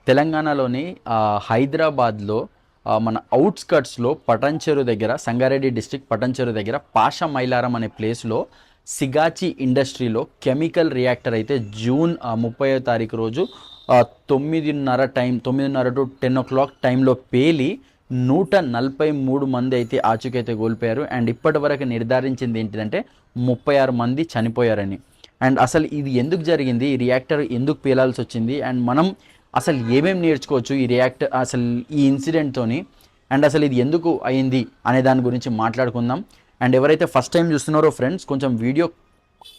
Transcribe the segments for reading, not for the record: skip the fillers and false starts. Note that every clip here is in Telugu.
తెలంగాణలోని హైదరాబాద్లో మన అవుట్స్కట్స్లో పటంచెరు దగ్గర, సంగారెడ్డి డిస్టిక్ పటంచెరు దగ్గర పాషా మైలారం అనే ప్లేస్లో సిగాచి ఇండస్ట్రీలో కెమికల్ రియాక్టర్ అయితే జూన్ 30వ తారీఖు రోజు 9:30 టు 10 o'clock టైంలో పేలి 143 మంది అయితే ఆచూకైతే కోల్పోయారు. అండ్ ఇప్పటి వరకు నిర్ధారించింది ఏంటిదంటే 36 మంది చనిపోయారని. అండ్ అసలు ఇది ఎందుకు జరిగింది, ఈ రియాక్టర్ ఎందుకు పేలాల్సి వచ్చింది, అండ్ మనం అసలు ఏమేమి నేర్చుకోవచ్చు ఈ రియాక్టర్ అసలు ఈ ఇన్సిడెంట్తోని, అండ్ అసలు ఇది ఎందుకు అయింది అనే దాని గురించి మాట్లాడుకుందాం. అండ్ ఎవరైతే ఫస్ట్ టైం చూస్తున్నారో ఫ్రెండ్స్, కొంచెం వీడియో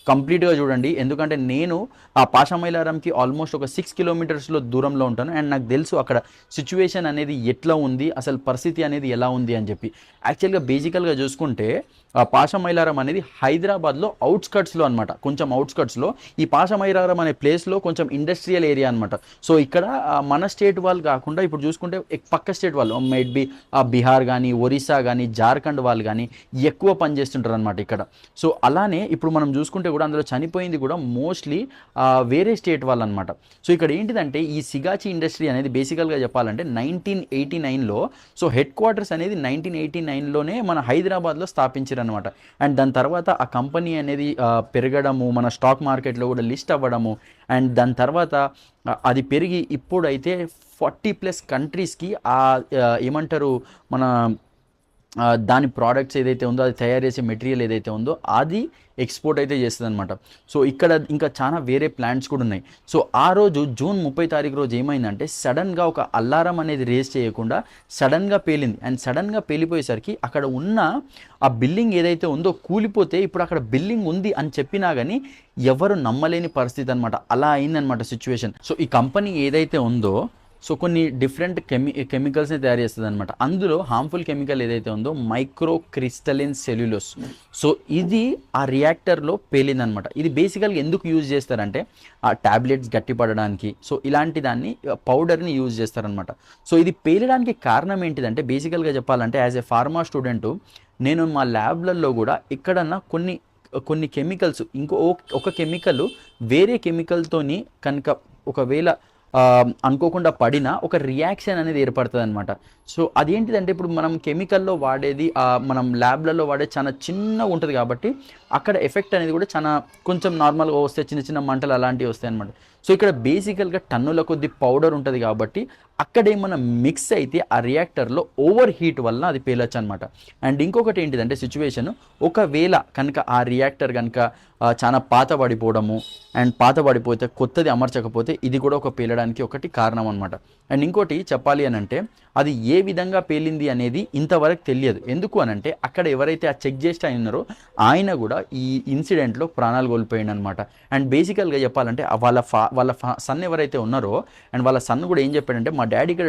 కంప్లీట్గా చూడండి. ఎందుకంటే నేను ఆ పాషామైలారంకి ఆల్మోస్ట్ ఒక 6 కిలోమీటర్స్లో దూరంలో ఉంటాను. అండ్ నాకు తెలుసు అక్కడ సిచ్యువేషన్ అనేది ఎట్లా ఉంది, అసలు పరిస్థితి అనేది ఎలా ఉంది అని చెప్పి. యాక్చువల్గా బేసికల్గా చూసుకుంటే ఆ పాషామైలారం అనేది హైదరాబాద్లో అవుట్స్కట్స్లో అనమాట, కొంచెం అవుట్స్కట్స్లో. ఈ పాషామైలారం అనే ప్లేస్లో కొంచెం ఇండస్ట్రియల్ ఏరియా అనమాట. సో ఇక్కడ మన స్టేట్ వాళ్ళు కాకుండా ఇప్పుడు చూసుకుంటే పక్క స్టేట్ వాళ్ళు మేడ్ బి బీహార్ కానీ, ఒరిస్సా కానీ, జార్ఖండ్ వాళ్ళు కానీ ఎక్కువ పనిచేస్తుంటారు అనమాట ఇక్కడ. సో అలానే ఇప్పుడు మనం చూసుకుంటే కూడా అందులో చనిపోయింది కూడా మోస్ట్లీ వేరే స్టేట్ వాళ్ళు అనమాట. సో ఇక్కడ ఏంటిదంటే ఈ సిగాచి ఇండస్ట్రీ అనేది బేసికల్గా చెప్పాలంటే 1989లో, సో హెడ్ క్వార్టర్స్ అనేది 1989లోనే మన హైదరాబాద్లో స్థాపించారు అనమాట. అండ్ దాని తర్వాత ఆ కంపెనీ అనేది పెరగడము, మన స్టాక్ మార్కెట్లో కూడా లిస్ట్ అవ్వడము, అండ్ దాని తర్వాత అది పెరిగి ఇప్పుడైతే 40+ కంట్రీస్కి ఏమంటారు మన దాని ప్రోడక్ట్స్ ఏదైతే ఉందో, అది తయారు చేసే మెటీరియల్ ఏదైతే ఉందో అది ఎక్స్పోర్ట్ అయితే చేస్తుంది అనమాట. సో ఇక్కడ ఇంకా చాలా వేరే ప్లాంట్స్ కూడా ఉన్నాయి. సో ఆ రోజు జూన్ 30 తారీఖు రోజు ఏమైందంటే సడన్గా ఒక అల్లారం అనేది రేస్ చేయకుండా సడన్గా పేలింది. అండ్ సడన్గా పేలిపోయేసరికి అక్కడ ఉన్న ఆ బిల్డింగ్ ఏదైతే ఉందో కూలిపోతే, ఇప్పుడు అక్కడ బిల్డింగ్ ఉంది అని చెప్పినా కానీ ఎవరు నమ్మలేని పరిస్థితి అనమాట. అలా అయిందనమాట సిచ్యువేషన్. సో ఈ కంపెనీ ఏదైతే ఉందో, సో కొన్ని డిఫరెంట్ కెమికల్స్ని తయారు చేస్తుంది అనమాట. అందులో హార్మ్ఫుల్ కెమికల్ ఏదైతే ఉందో మైక్రో క్రిస్టలిన్ సెల్యులోస్. సో ఇది ఆ రియాక్టర్లో పేలిందనమాట. ఇది బేసికల్గా ఎందుకు యూజ్ చేస్తారంటే ఆ ట్యాబ్లెట్స్ గట్టిపడడానికి, సో ఇలాంటి దాన్ని పౌడర్ని యూజ్ చేస్తారనమాట. సో ఇది పేలడానికి కారణం ఏంటిదంటే బేసికల్గా చెప్పాలంటే యాజ్ ఏ ఫార్మా స్టూడెంట్ నేను మా ల్యాబ్లలో కూడా ఎక్కడన్నా కొన్ని కొన్ని కెమికల్స్ ఒక కెమికల్ వేరే కెమికల్తోని కనుక ఒకవేళ అనుకోకుండా పడిన ఒక రియాక్షన్ అనేది ఏర్పడుతుంది అనమాట. సో అదేంటిదంటే ఇప్పుడు మనం కెమికల్లో వాడేది మనం ల్యాబ్లలో వాడే చాలా చిన్నగా ఉంటుంది కాబట్టి అక్కడ ఎఫెక్ట్ అనేది కూడా చాలా కొంచెం నార్మల్గా వస్తాయి, చిన్న చిన్న మంటలు అలాంటివి వస్తాయి అనమాట. సో ఇక్కడ బేసికల్గా టన్నుల కొద్ది పౌడర్ ఉంటుంది కాబట్టి అక్కడ ఏమన్నా మిక్స్ అయితే ఆ రియాక్టర్లో ఓవర్ హీట్ వల్ల అది పేలొచ్చు అనమాట. అండ్ ఇంకొకటి ఏంటిదంటే సిచ్యువేషన్, ఒకవేళ కనుక ఆ రియాక్టర్ కనుక చాలా పాత పడిపోవడము, అండ్ పాత పడిపోతే కొత్తది అమర్చకపోతే ఇది కూడా ఒక పేలడానికి ఒకటి కారణం అనమాట. అండ్ ఇంకోటి చెప్పాలి అని అంటే అది ఏ విధంగా పేలింది అనేది ఇంతవరకు తెలియదు. ఎందుకు అనంటే అక్కడ ఎవరైతే ఆ చెక్ చేసి ఉన్నారో ఆయన కూడా ఈ ఇన్సిడెంట్లో ప్రాణాలు కోల్పోయింది అనమాట. అండ్ బేసికల్గా చెప్పాలంటే వాళ్ళ సన్ ఎవరైతే ఉన్నారో, అండ్ వాళ్ళ సన్ కూడా ఏం చెప్పాడంటే మా డాడీ ఇక్కడ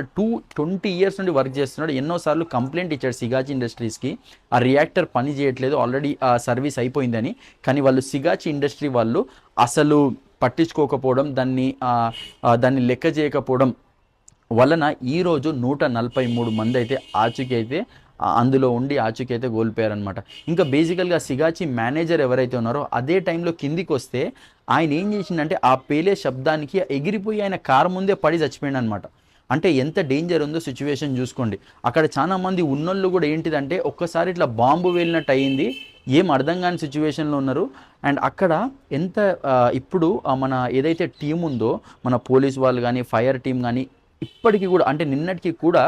20 years నుండి వర్క్ చేస్తున్నాడు, ఎన్నోసార్లు కంప్లైంట్ ఇచ్చాడు సిగాచి ఇండస్ట్రీస్కి ఆ రియాక్టర్ పని చేయట్లేదు, ఆల్రెడీ ఆ సర్వీస్ అయిపోయిందని. కానీ వాళ్ళు సిగాచి ఇండస్ట్రీ వాళ్ళు అసలు పట్టించుకోకపోవడం, దాన్ని లెక్క చేయకపోవడం వలన ఈరోజు 143 మంది అయితే ఆచూకీ అయితే అందులో ఉండి ఆచూకీ అయితే కోల్పోయారనమాట. ఇంకా బేసికల్గా సిగాచి మేనేజర్ ఎవరైతే ఉన్నారో అదే టైంలో కిందికి వస్తే ఆయన ఏం చేసిందంటే ఆ పేలే శబ్దానికి ఎగిరిపోయి ఆయన కారు ముందే పడి చచ్చిపోయాడు అనమాట. అంటే ఎంత డేంజర్ ఉందో సిచ్యువేషన్ చూసుకోండి. అక్కడ చాలా మంది ఉన్నోళ్ళు కూడా ఏంటిదంటే ఒక్కసారి ఇట్లా బాంబు వేలినట్టు అయ్యింది, ఏం అర్థం కాని సిచ్యువేషన్లో ఉన్నారు. అండ్ అక్కడ ఎంత ఇప్పుడు మన ఏదైతే టీం ఉందో మన పోలీస్ వాళ్ళు కానీ, ఫైర్ టీం కానీ ఇప్పటికీ కూడా అంటే నిన్నటికి కూడా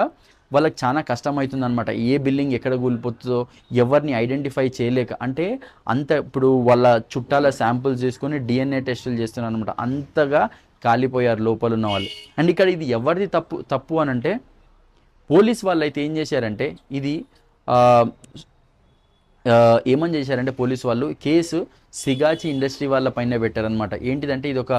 వాళ్ళకి చాలా కష్టమవుతుంది అనమాట. ఏ బిల్డింగ్ ఎక్కడ కూలిపోతుందో ఎవరిని ఐడెంటిఫై చేయలేక, అంటే అంత ఇప్పుడు వాళ్ళ చుట్టాల శాంపుల్స్ తీసుకొని డిఎన్ఏ టెస్టులు చేస్తున్నారు అనమాట. అంతగా కాలిపోయారు లోపల ఉన్న వాళ్ళు. అండ్ ఇక్కడ ఇది ఎవరిది తప్పు అని అంటే పోలీస్ వాళ్ళు అయితే ఏం చేశారంటే ఇది ఏమని చేశారంటే పోలీస్ వాళ్ళు కేసు సిగాచి ఇండస్ట్రీ వాళ్ళ పైన పెట్టారనమాట. ఏంటిదంటే ఇది ఒక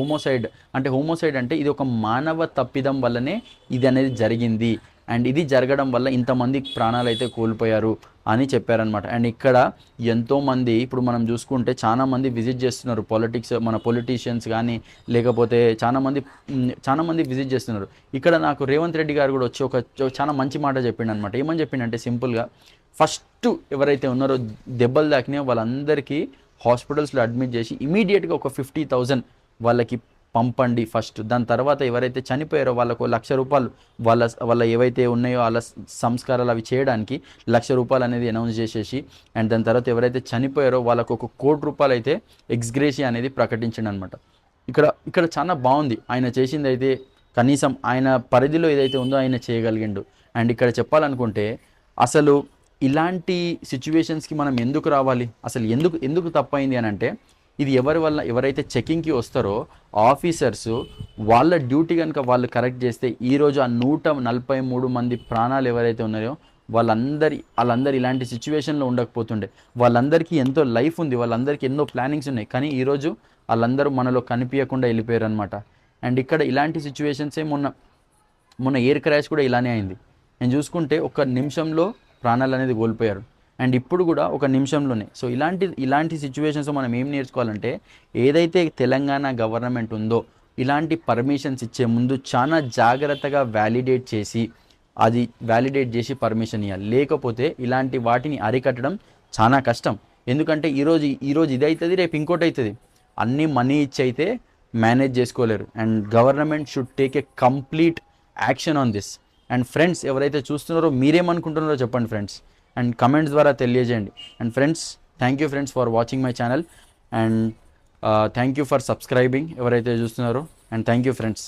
హోమోసైడ్ అంటే ఇది ఒక మానవ తప్పిదం వల్లనే ఇది అనేది జరిగింది, అండ్ ఇది జరగడం వల్ల ఇంతమంది ప్రాణాలు అయితే కోల్పోయారు అని చెప్పారనమాట. అండ్ ఇక్కడ ఎంతోమంది ఇప్పుడు మనం చూసుకుంటే చాలామంది విజిట్ చేస్తున్నారు, మన పొలిటీషియన్స్ కానీ లేకపోతే చాలామంది విజిట్ చేస్తున్నారు. ఇక్కడ నాకు రేవంత్ రెడ్డి గారు కూడా వచ్చి ఒక చాలా మంచి మాట చెప్పిండు అనమాట. ఏమని చెప్పిండంటే సింపుల్గా ఫస్ట్ ఎవరైతే ఉన్నారో దెబ్బలు తాకినాయో వాళ్ళందరికీ హాస్పిటల్స్లో అడ్మిట్ చేసి ఇమీడియట్గా ఒక 50,000 వాళ్ళకి పంపండి ఫస్ట్. దాని తర్వాత ఎవరైతే చనిపోయారో వాళ్ళకు 1,00,000 వాళ్ళ ఏవైతే ఉన్నాయో వాళ్ళ సంస్కారాలు అవి చేయడానికి 1,00,000 అనేది అనౌన్స్ చేసేసి, అండ్ దాని తర్వాత ఎవరైతే చనిపోయారో వాళ్ళకు ₹1,00,00,000 అయితే ఎక్స్గ్రేషియా అనేది ప్రకటించండి అనమాట. ఇక్కడ ఇక్కడ చాలా బాగుంది. ఆయన చేసింది అయితే కనీసం ఆయన పరిధిలో ఏదైతే ఉందో ఆయన చేయగలిగిండు. అండ్ ఇక్కడ చెప్పాలనుకుంటే అసలు ఇలాంటి సిచ్యువేషన్స్కి మనం ఎందుకు రావాలి, అసలు ఎందుకు ఎందుకు తప్పైంది అని అంటే, ఇది ఎవరి వల్ల, ఎవరైతే చెకింగ్కి వస్తారో ఆఫీసర్స్ వాళ్ళ డ్యూటీ కనుక వాళ్ళు కరెక్ట్ చేస్తే ఈరోజు ఆ 143 మంది ప్రాణాలు ఎవరైతే ఉన్నాయో వాళ్ళందరూ ఇలాంటి సిచ్యువేషన్లో ఉండకపోతుండే. వాళ్ళందరికీ ఎంతో లైఫ్ ఉంది, వాళ్ళందరికీ ఎన్నో ప్లానింగ్స్ ఉన్నాయి, కానీ ఈరోజు వాళ్ళందరూ మనలో కనిపించకుండా వెళ్ళిపోయారు అనమాట. అండ్ ఇక్కడ ఇలాంటి సిచ్యువేషన్సే మొన్న ఎయిర్ క్రాష్ కూడా ఇలానే అయింది. నేను చూసుకుంటే ఒక నిమిషంలో ప్రాణాలు అనేది కోల్పోయారు. అండ్ ఇప్పుడు కూడా ఒక నిమిషంలోనే. సో ఇలాంటి సిచ్యువేషన్స్ మనం ఏం నేర్చుకోవాలంటే, ఏదైతే తెలంగాణ గవర్నమెంట్ ఉందో ఇలాంటి పర్మిషన్స్ ఇచ్చే ముందు చాలా జాగ్రత్తగా వ్యాలిడేట్ చేసి పర్మిషన్ ఇవ్వాలి. లేకపోతే ఇలాంటి వాటిని అరికట్టడం చాలా కష్టం. ఎందుకంటే ఈరోజు ఇది అవుతుంది, రేపు ఇంకోటి అవుతుంది. అన్నీ మనీ ఇచ్చి అయితే మేనేజ్ చేసుకోలేరు. And government should take a complete action on this. And friends ఎవరైతే చూస్తున్నారో మీరేమనుకుంటున్నారో చెప్పండి ఫ్రెండ్స్, అండ్ కమెంట్స్ ద్వారా తెలియజేయండి. And friends, thank you friends for watching my channel, and thank you for subscribing ఎవరైతే చూస్తున్నారో, అండ్ థ్యాంక్ యూ ఫ్రెండ్స్.